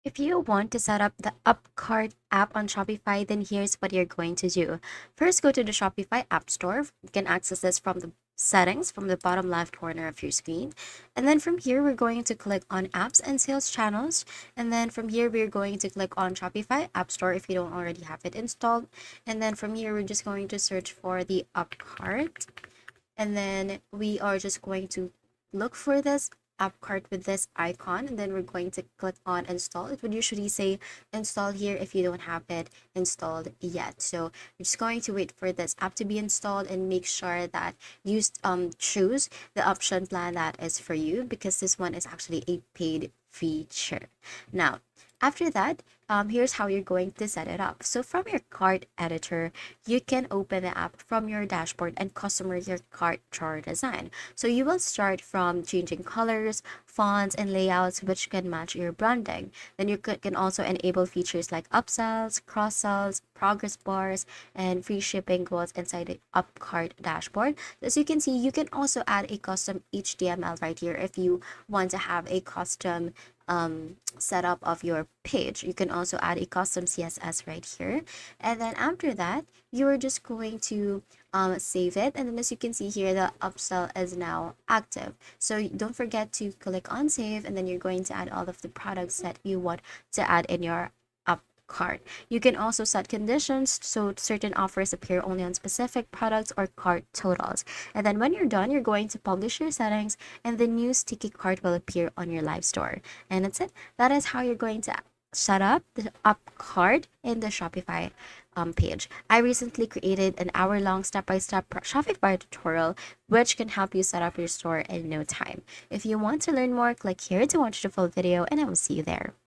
If you want to set up the UpCart app on Shopify, then here's what you're going to do. First, go to the Shopify App Store. You can access this from the settings from the bottom left corner of your screen. And then from here, we're going to click on apps and sales channels. And then from here, we're going to click on Shopify App Store if you don't already have it installed. And then from here, we're just going to search for the UpCart. And then we are just going to look for this app cart with this icon, and then we're going to click on install. It would usually say install here if you don't have it installed yet. So we're just going to wait for this app to be installed and make sure that you choose the option plan that is for you, because this one is actually a paid feature. Now after that, here's how you're going to set it up. So from your cart editor, you can open the app from your dashboard and customize your cart chart design. So you will start from changing colors, fonts, and layouts which can match your branding. Then you can also enable features like upsells, cross-sells, progress bars, and free shipping quotes inside the UpCart dashboard. As you can see, you can also add a custom HTML right here if you want to have a custom setup of your page. You can also add a custom CSS right here, and then after that you're just going to save it. And then as you can see here, the upsell is now active, so don't forget to click on save, and then you're going to add all of the products that you want to add in your cart. You can also set conditions so certain offers appear only on specific products or cart totals. And then when you're done, you're going to publish your settings and the new sticky cart will appear on your live store. And that's it. That is how you're going to set up the up cart in the Shopify page. I recently created an hour-long step-by-step Shopify tutorial which can help you set up your store in no time. If you want to learn more, click here to watch the full video and I will see you there.